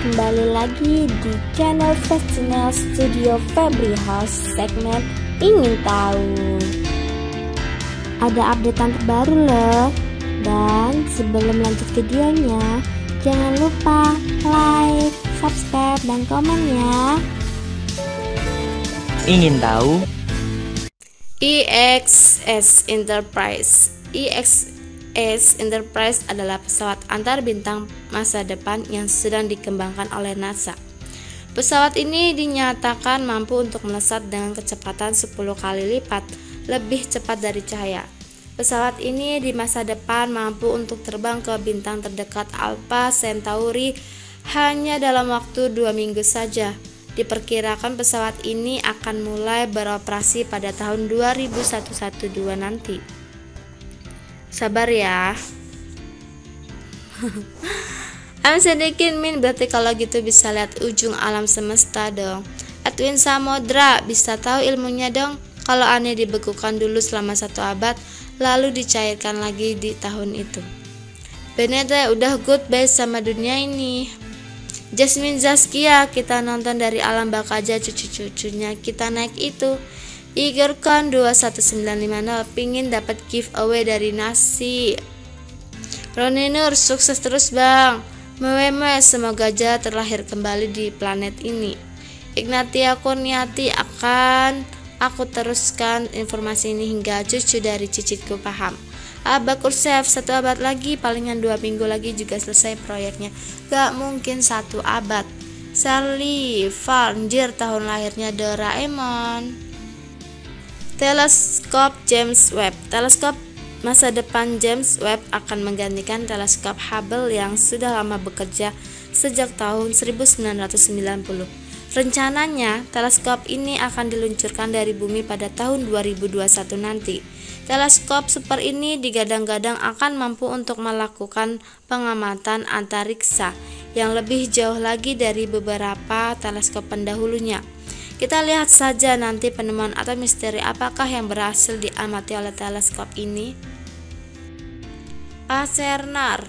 kembali lagi di channel Festinel Studio Febri House segmen Ingin Tahu. Ada updatean terbaru loh. Dan sebelum lanjut videonya, jangan lupa like, subscribe, dan komen ya. Ingin tahu? IXS Enterprise. IXS Enterprise adalah pesawat antar bintang masa depan yang sedang dikembangkan oleh NASA. Pesawat ini dinyatakan mampu untuk melesat dengan kecepatan 10 kali lipat lebih cepat dari cahaya. Pesawat ini di masa depan mampu untuk terbang ke bintang terdekat Alpha Centauri hanya dalam waktu 2 minggu saja. Diperkirakan pesawat ini akan mulai beroperasi pada tahun 2112 nanti. Sabar ya. I'm sedikit min, berarti kalau gitu bisa lihat ujung alam semesta dong. Edwin Samodra, bisa tahu ilmunya dong. Kalau aneh dibekukan dulu selama 1 abad, lalu dicairkan lagi di tahun itu. Benete udah goodbye sama dunia ini. Jasmine Zaskia, kita nonton dari alam baka aja cucu-cucunya kita naik itu. Igorcon 21950 pingin dapat giveaway dari nasi. Roni Nur, sukses terus bang. Meweme, semoga aja terlahir kembali di planet ini. Ignatia Kurniati, akan aku teruskan informasi ini hingga cucu dari cicitku paham. Abah Kursef, 1 abad lagi, palingan 2 minggu lagi juga selesai proyeknya. Gak mungkin 1 abad. Sally Farnjir, tahun lahirnya Doraemon. Teleskop James Webb. Teleskop masa depan James Webb akan menggantikan teleskop Hubble yang sudah lama bekerja sejak tahun 1990. Rencananya, teleskop ini akan diluncurkan dari bumi pada tahun 2021 nanti. Teleskop super ini digadang-gadang akan mampu untuk melakukan pengamatan antariksa yang lebih jauh lagi dari beberapa teleskop pendahulunya. Kita lihat saja nanti penemuan atau misteri apakah yang berhasil diamati oleh teleskop ini. Acernar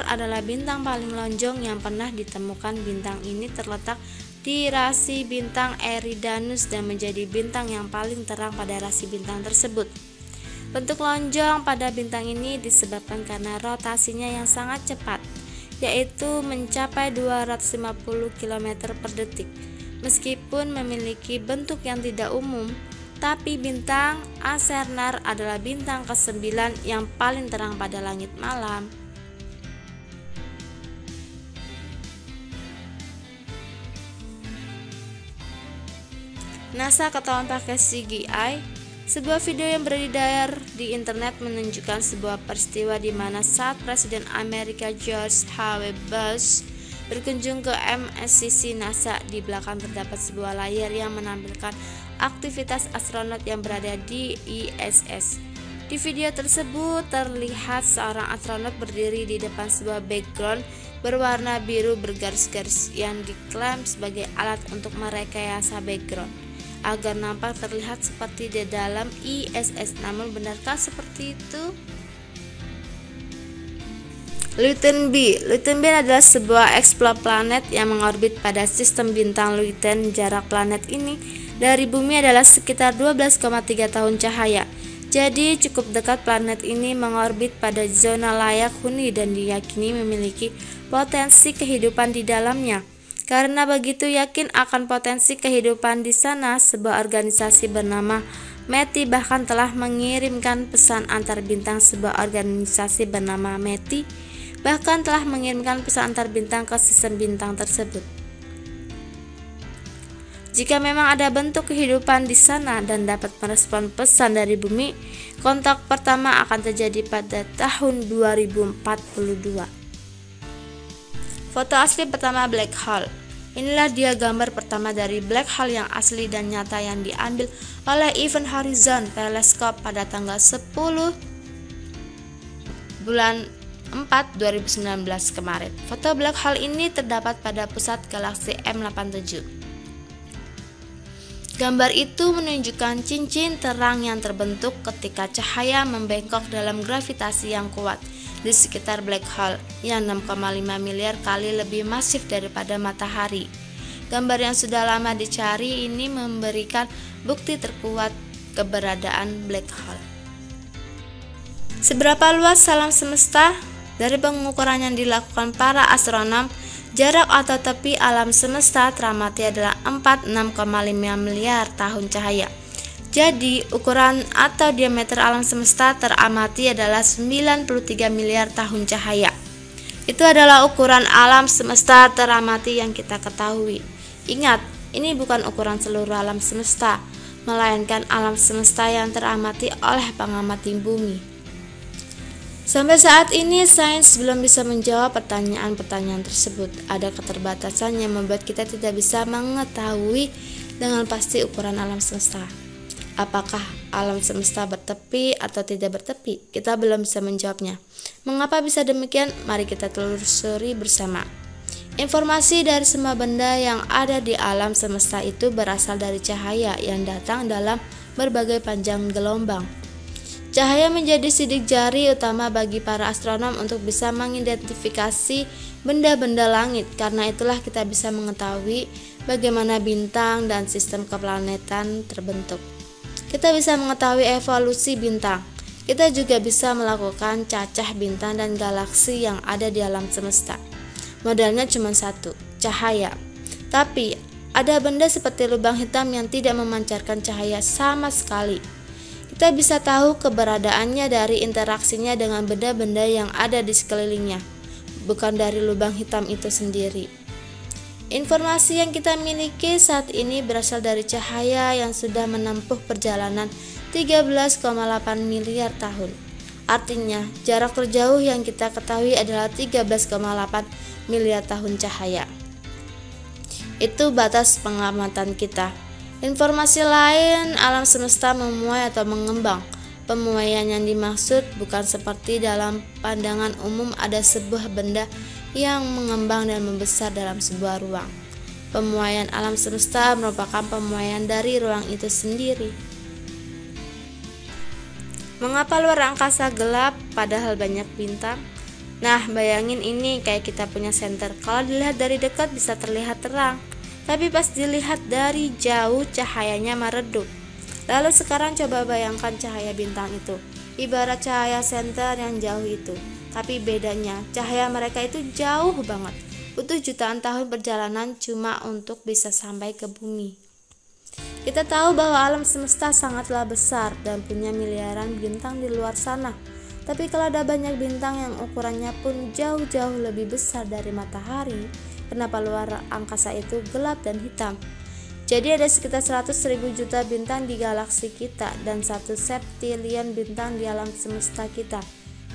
adalah bintang paling lonjong yang pernah ditemukan. Bintang ini terletak di rasi bintang Eridanus dan menjadi bintang yang paling terang pada rasi bintang tersebut. Bentuk lonjong pada bintang ini disebabkan karena rotasinya yang sangat cepat, yaitu mencapai 250 km per detik. Meskipun memiliki bentuk yang tidak umum, tapi bintang Acernar adalah bintang ke-9 yang paling terang pada langit malam. NASA ketahuan pakai CGI. Sebuah video yang beredar di internet menunjukkan sebuah peristiwa di mana saat Presiden Amerika George H.W. Bush berkunjung ke MSCC NASA, di belakang terdapat sebuah layar yang menampilkan aktivitas astronot yang berada di ISS. Di video tersebut terlihat seorang astronot berdiri di depan sebuah background berwarna biru bergaris-garis yang diklaim sebagai alat untuk merekayasa background agar nampak terlihat seperti di dalam ISS. Namun benarkah seperti itu? Luyten B adalah sebuah exoplanet yang mengorbit pada sistem bintang Luyten. Jarak planet ini dari bumi adalah sekitar 12,3 tahun cahaya. Jadi cukup dekat planet ini mengorbit pada zona layak huni dan diyakini memiliki potensi kehidupan di dalamnya. Karena begitu yakin akan potensi kehidupan di sana, sebuah organisasi bernama METI bahkan telah mengirimkan pesan antar bintang. Sebuah organisasi bernama METI bahkan telah mengirimkan pesan antar bintang ke sistem bintang tersebut. Jika memang ada bentuk kehidupan di sana dan dapat merespon pesan dari bumi, kontak pertama akan terjadi pada tahun 2042. Foto asli pertama black hole. Inilah dia gambar pertama dari black hole yang asli dan nyata yang diambil oleh Event Horizon Telescope pada tanggal 10 bulan 4 2019 kemarin. Foto black hole ini terdapat pada pusat galaksi M87. Gambar itu menunjukkan cincin terang yang terbentuk ketika cahaya membengkok dalam gravitasi yang kuat di sekitar black hole yang 6,5 miliar kali lebih masif daripada matahari. Gambar yang sudah lama dicari ini memberikan bukti terkuat keberadaan black hole. Seberapa luas alam semesta? Dari pengukuran yang dilakukan para astronom, jarak atau tepi alam semesta teramati adalah 46,5 miliar tahun cahaya. Jadi, ukuran atau diameter alam semesta teramati adalah 93 miliar tahun cahaya. Itu adalah ukuran alam semesta teramati yang kita ketahui. Ingat, ini bukan ukuran seluruh alam semesta, melainkan alam semesta yang teramati oleh pengamati bumi. Sampai saat ini, sains belum bisa menjawab pertanyaan-pertanyaan tersebut. Ada keterbatasan yang membuat kita tidak bisa mengetahui dengan pasti ukuran alam semesta. Apakah alam semesta bertepi atau tidak bertepi? Kita belum bisa menjawabnya. Mengapa bisa demikian? Mari kita telusuri bersama. Informasi dari semua benda yang ada di alam semesta itu berasal dari cahaya yang datang dalam berbagai panjang gelombang. Cahaya menjadi sidik jari utama bagi para astronom untuk bisa mengidentifikasi benda-benda langit. Karena itulah kita bisa mengetahui bagaimana bintang dan sistem keplanetan terbentuk. Kita bisa mengetahui evolusi bintang. Kita juga bisa melakukan cacah bintang dan galaksi yang ada di alam semesta. Modalnya cuma satu, cahaya. Tapi ada benda seperti lubang hitam yang tidak memancarkan cahaya sama sekali. Kita bisa tahu keberadaannya dari interaksinya dengan benda-benda yang ada di sekelilingnya, bukan dari lubang hitam itu sendiri. Informasi yang kita miliki saat ini berasal dari cahaya yang sudah menempuh perjalanan 13,8 miliar tahun. Artinya, jarak terjauh yang kita ketahui adalah 13,8 miliar tahun cahaya. Itu batas pengamatan kita. Informasi lain, alam semesta memuai atau mengembang. Pemuaian yang dimaksud bukan seperti dalam pandangan umum ada sebuah benda yang mengembang dan membesar dalam sebuah ruang. Pemuaian alam semesta merupakan pemuaian dari ruang itu sendiri. Mengapa luar angkasa gelap padahal banyak bintang? Nah, bayangin ini kayak kita punya senter. Kalau dilihat dari dekat bisa terlihat terang, tapi pas dilihat dari jauh cahayanya meredup. Lalu sekarang coba bayangkan cahaya bintang itu, ibarat cahaya senter yang jauh itu. Tapi bedanya, cahaya mereka itu jauh banget, butuh jutaan tahun perjalanan cuma untuk bisa sampai ke bumi. Kita tahu bahwa alam semesta sangatlah besar dan punya miliaran bintang di luar sana. Tapi kalau ada banyak bintang yang ukurannya pun jauh-jauh lebih besar dari matahari, kenapa luar angkasa itu gelap dan hitam? Jadi ada sekitar 100.000 juta bintang di galaksi kita dan 1 septilion bintang di alam semesta kita.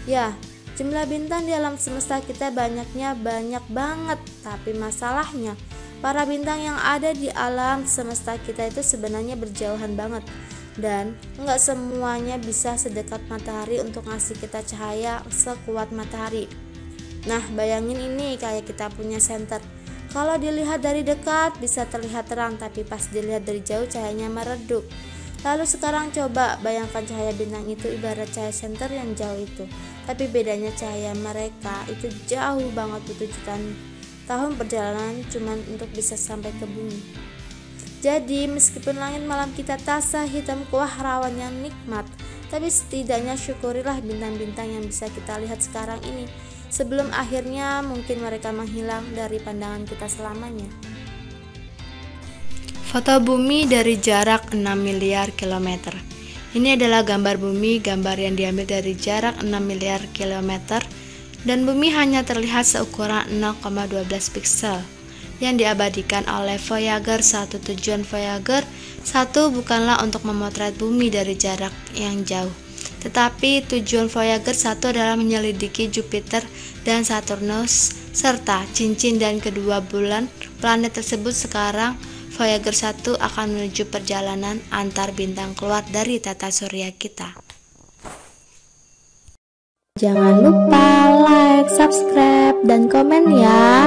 Ya, jumlah bintang di alam semesta kita banyaknya banyak banget. Tapi masalahnya, para bintang yang ada di alam semesta kita itu sebenarnya berjauhan banget. Dan nggak semuanya bisa sedekat matahari untuk ngasih kita cahaya sekuat matahari. Nah, bayangin ini kayak kita punya senter. Kalau dilihat dari dekat bisa terlihat terang, tapi pas dilihat dari jauh cahayanya meredup. Lalu sekarang coba bayangkan cahaya bintang itu ibarat cahaya senter yang jauh itu. Tapi bedanya cahaya mereka itu jauh banget, butuh jutaan tahun perjalanan cuman untuk bisa sampai ke bumi. Jadi meskipun langit malam kita tasa hitam kuah rawan yang nikmat, tapi setidaknya syukurilah bintang-bintang yang bisa kita lihat sekarang ini, sebelum akhirnya mungkin mereka menghilang dari pandangan kita selamanya. Foto bumi dari jarak 6 miliar kilometer. Ini adalah gambar bumi, gambar yang diambil dari jarak 6 miliar kilometer, dan bumi hanya terlihat seukuran 0,12 piksel yang diabadikan oleh Voyager 1. Tujuan Voyager 1 bukanlah untuk memotret bumi dari jarak yang jauh, tetapi tujuan Voyager 1 adalah menyelidiki Jupiter dan Saturnus serta cincin dan kedua bulan planet tersebut. Sekarang Voyager 1 akan menuju perjalanan antar bintang keluar dari tata surya kita. Jangan lupa like, subscribe, dan komen ya.